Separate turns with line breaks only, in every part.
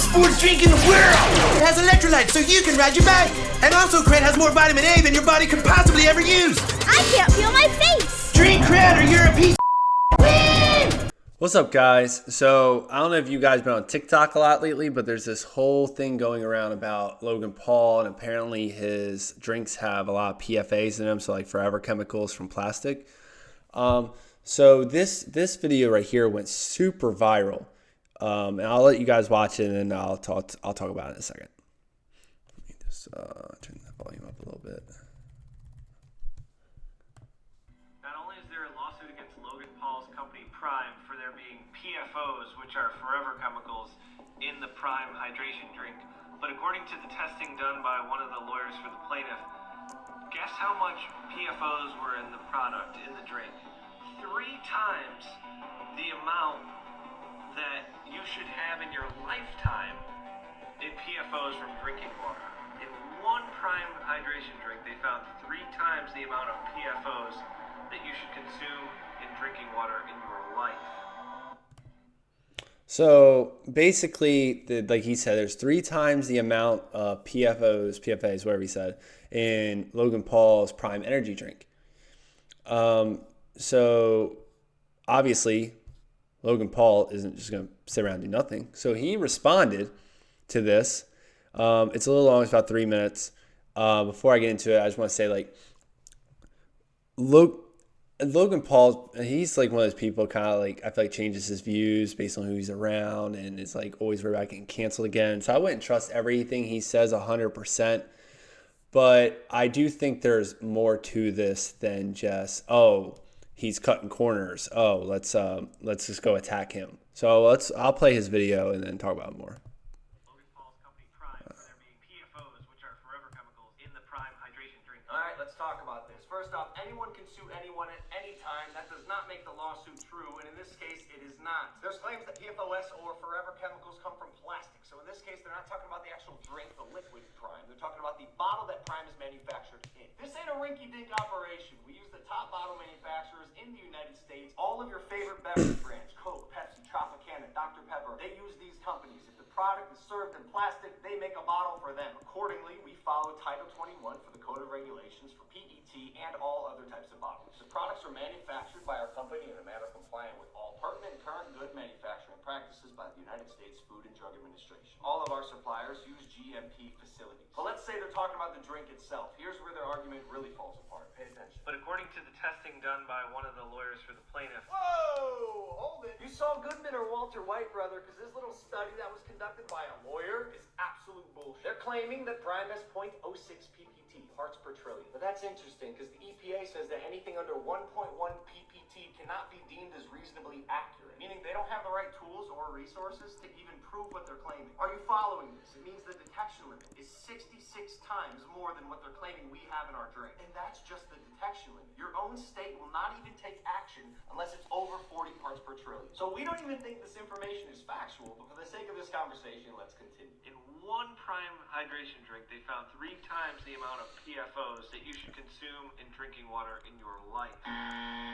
sports drink in the world. It has electrolytes so you can ride your bike. And also, Cred has more vitamin A than your body could possibly ever use.
I can't feel my face.
Drink Cred or you're a piece of Woo!
What's up, guys? So I don't know if you guys been on TikTok a lot lately, but there's this whole thing going around about Logan Paul, and apparently his drinks have a lot of PFAs in them, so like forever chemicals from plastic. So this video right here went super viral, and I'll let you guys watch it, and then I'll talk about it in a second. Let me just turn the volume up a little bit.
Not only is there a lawsuit against Logan Paul's company Prime for there being PFOs, which are forever chemicals, in the Prime hydration drink, but according to the testing done by one of the lawyers for the plaintiff, guess how much PFOs were in the product, in the drink? 3 times the amount that you should have in your lifetime in PFOs from drinking water. In one Prime hydration drink, they found 3 times the amount of PFOs that you should consume in drinking water in your life.
So basically, like he said, there's 3 times the amount of PFAs, whatever he said, in Logan Paul's Prime energy drink. So obviously, Logan Paul isn't just going to sit around and do nothing. So he responded to this. It's a little long. It's about 3 minutes. Before I get into it, I just want to say, like, Logan Paul, he's like one of those people kind of like, I feel like changes his views based on who he's around, and is like always worried about getting canceled again. So I wouldn't trust everything he says 100%. But I do think there's more to this than just, oh, he's cutting corners. Oh, let's just go attack him. So I'll play his video and then talk about it more.
Logan Paul's company Prime for there being PFOs, which are forever chemicals, in the Prime hydration drink.
All right, let's talk about this. First off, anyone can sue anyone at any time. That does not make the lawsuit true, and in this case, it is not. There's claims that PFOS or forever chemicals come from plastic. So in this case, they're not talking about the actual drink, the liquid Prime. They're talking about the bottle that Prime is manufactured in. This ain't a rinky-dink operation. We use the top bottle manufacturers in the United States. All of your favorite beverage brands, Coke, Pepsi, Tropicana, Dr. Pepper, they use these companies. If the product is served in plastic, they make a bottle for them. Accordingly, we follow Title 21 for the Code of Regulations for PET and all other types of bottles. The products are manufactured by our company in a manner compliant with all pertinent current good manufacturing practices by the United States Food and Drug Administration. All of our suppliers use GMP facilities. But let's say they're talking about the drink itself. Here's where their argument really falls apart. Pay attention.
But according to the testing done by one of the lawyers for the plaintiff,
Whoa! Hold it. You saw Goodman or Walter White, brother, because this little study that was conducted by a lawyer is absolute bullshit. They're claiming that Prime has 0.06 ppt, parts per trillion. But that's interesting because the EPA says that anything under 1.1 ppt cannot be deemed as reasonably accurate, meaning they don't have the right tools or resources to even prove what they're claiming. Are you following this? It means the detection limit is 66 times more than what they're claiming we have in our drink. And that's just the detection limit. Your own state will not even take action unless it's over 40 parts per trillion. So we don't even think this information is factual, but for the sake of this conversation, let's continue.
in one Prime hydration drink, they found 3 times the amount of PFOs that you should consume in drinking water in your life.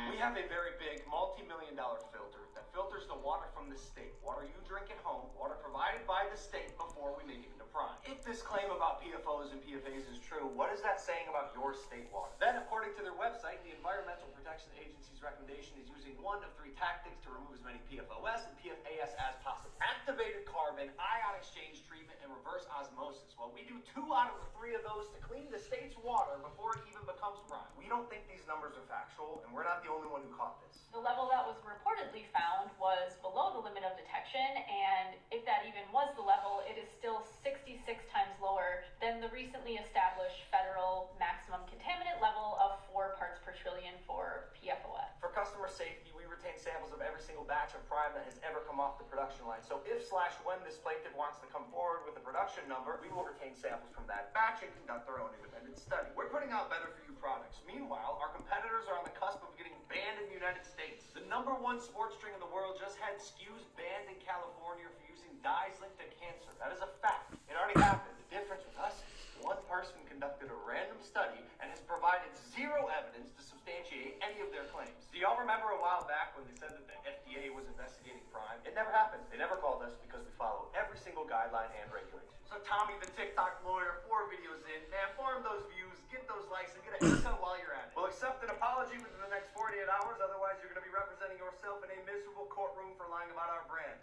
We have a very big, multi-million-dollar filter that filters the water from the state. Water you drink at home, water provided by the state before we make it into Prime. If this claim about PFOs and PFAs is true, what is that saying about your state water? Then, according to their website, the Environmental Protection Agency's recommendation is using 1 of 3 tactics to remove as many PFOS and PFAS as possible. Activated carbon, ion exchange treatment, and reverse osmosis. Well, we do 2 out of the 3 of those to clean the state's water before it even becomes Prime. We don't think these numbers are factual, and we're not the only one who caught this.
The level that was reportedly found was below the limit of detection, and if that even was the level, it is still 66 times lower than the recently established federal maximum contaminant level of 4 parts per trillion for PFOS.
For customer safety, we retain samples of every single batch of Prime that has ever come off the production line. So if/when this plaintiff wants to come forward with a production number, we will retain samples from that batch and conduct our own independent study. We're putting out better for you products. Meanwhile, our competitors are on the cusp of getting banned in the United States. The #1 sports drink in the world just had SKUs banned in California for using dyes linked to cancer. That is a fact. It already happened. The difference with us is one person conducted a random study and has provided 0 evidence to substantiate any of their claims. Do y'all remember a while back when they said that the FDA was investigating Prime? It never happened. They never called us because we follow every single guideline and regulation. So Tommy, the TikTok lawyer, 4 videos in, man, farm those views, get those likes, and get a haircut while you're at it. We'll accept an apology within the next 48 hours, otherwise you're going to be representing yourself in a miserable courtroom for lying about our brand.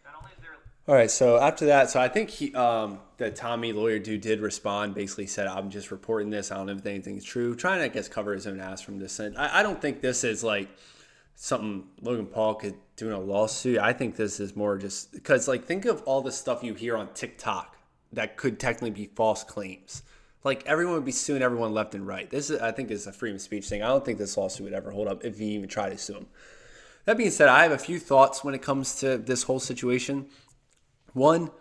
Not only is there...
All right, so after that, so I think the Tommy lawyer dude did respond, basically said, I'm just reporting this, I don't know if anything's true, trying to, I guess, cover his own ass from this. And I don't think this is like something Logan Paul could do in a lawsuit. I think this is more just, because like think of all the stuff you hear on TikTok that could technically be false claims. Like everyone would be suing everyone left and right. This is, I think, is a freedom of speech thing. I don't think this lawsuit would ever hold up if he even tried to sue him. That being said, I have a few thoughts when it comes to this whole situation. One,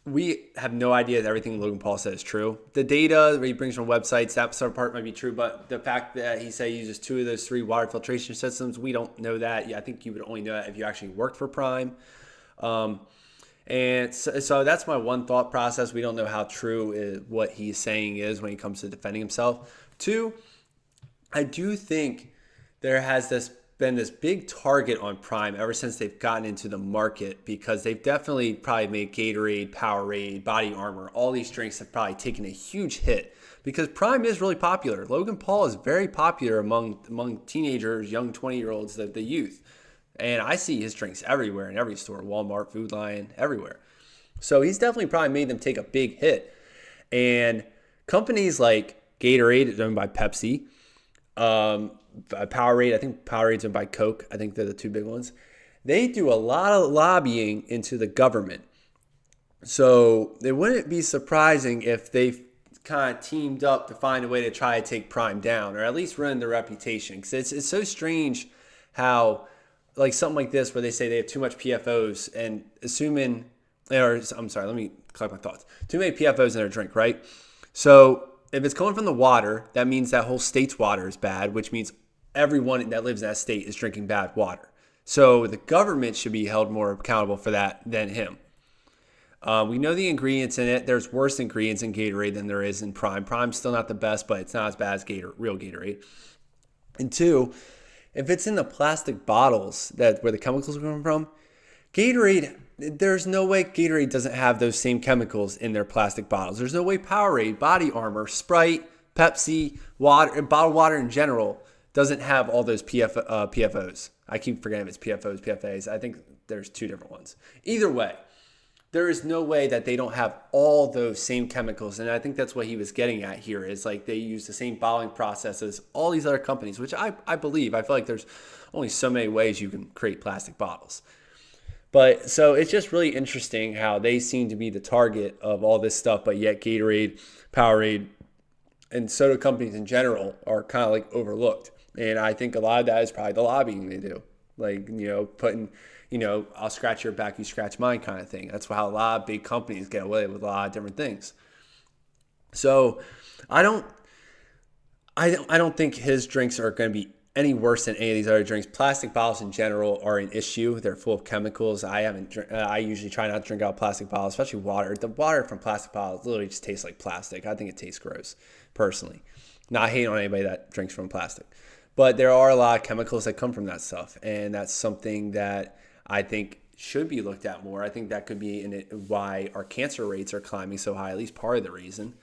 we have no idea that everything Logan Paul says is true. The data that he brings from websites, that sort of part might be true, but the fact that he said he uses 2 of those 3 water filtration systems, we don't know that. Yeah, I think you would only know that if you actually worked for Prime. And so that's my one thought process. We don't know how true what he's saying is when he comes to defending himself. 2, I do think there has been this big target on Prime ever since they've gotten into the market, because they've definitely probably made Gatorade, Powerade, Body Armor, all these drinks have probably taken a huge hit because Prime is really popular. Logan Paul is very popular among teenagers, young 20-year-olds, the youth. And I see his drinks everywhere in every store, Walmart, Food Lion, everywhere. So he's definitely probably made them take a big hit. And companies like Gatorade, owned by Pepsi, Powerade, I think Powerade's owned by Coke. I think they're the 2 big ones. They do a lot of lobbying into the government. So it wouldn't be surprising if they kind of teamed up to find a way to try to take Prime down, or at least ruin their reputation. Because it's so strange how, like something like this, where they say they have too much PFOs and assuming, or I'm sorry, let me collect my thoughts. Too many PFOs in their drink, right? So if it's coming from the water, that means that whole state's water is bad, which means everyone that lives in that state is drinking bad water. So the government should be held more accountable for that than him. We know the ingredients in it. There's worse ingredients in Gatorade than there is in Prime. Prime's still not the best, but it's not as bad as real Gatorade. And 2, if it's in the plastic bottles where the chemicals are coming from, Gatorade, there's no way Gatorade doesn't have those same chemicals in their plastic bottles. There's no way Powerade, Body Armor, Sprite, Pepsi, water, and bottled water in general doesn't have all those PFOs. I keep forgetting if it's PFOs, PFAs. I think there's 2 different ones. Either way, there is no way that they don't have all those same chemicals. And I think that's what he was getting at here, is like they use the same bottling process as all these other companies, which I believe. I feel like there's only so many ways you can create plastic bottles. But so it's just really interesting how they seem to be the target of all this stuff, but yet Gatorade, Powerade, and soda companies in general are kind of like overlooked. And I think a lot of that is probably the lobbying they do. Like, putting, I'll scratch your back, you scratch mine kind of thing. That's how a lot of big companies get away with a lot of different things. So I don't think his drinks are going to be any worse than any of these other drinks. Plastic bottles in general are an issue. They're full of chemicals. I usually try not to drink out of plastic bottles, especially water. The water from plastic bottles literally just tastes like plastic. I think it tastes gross, personally. Not hating on anybody that drinks from plastic. But there are a lot of chemicals that come from that stuff, and that's something that I think should be looked at more. I think that could be why our cancer rates are climbing so high, at least part of the reason.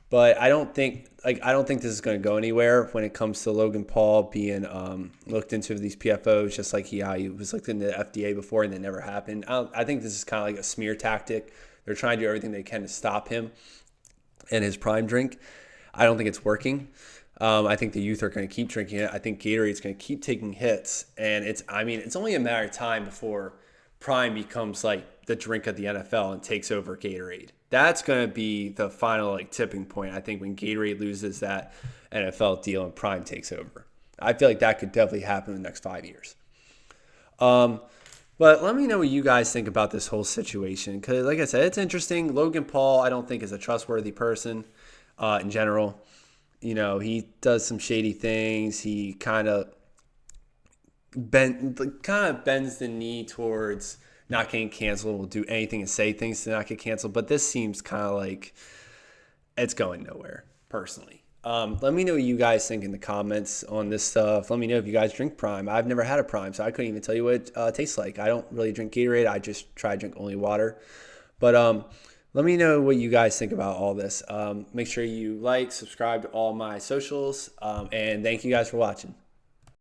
But I don't think this is going to go anywhere when it comes to Logan Paul being looked into these PFOs, just like he was looked into the FDA before and it never happened. I think this is kind of like a smear tactic. They're trying to do everything they can to stop him and his Prime drink. I don't think it's working. I think the youth are going to keep drinking it. I think Gatorade's going to keep taking hits. And it's only a matter of time before Prime becomes like the drink of the NFL and takes over Gatorade. That's going to be the final tipping point, I think, when Gatorade loses that NFL deal and Prime takes over. I feel like that could definitely happen in the next 5 years. But let me know what you guys think about this whole situation. Because like I said, it's interesting. Logan Paul, I don't think is a trustworthy person in general. He does some shady things. He kind of bends the knee towards not getting canceled. Will do anything and say things to not get canceled. But this seems kind of like it's going nowhere, personally. Let me know what you guys think in the comments on this stuff. Let me know if you guys drink Prime. I've never had a Prime, so I couldn't even tell you what it tastes like. I don't really drink Gatorade. I just try to drink only water. But let me know what you guys think about all this. Make sure you like, subscribe to all my socials, and thank you guys for watching.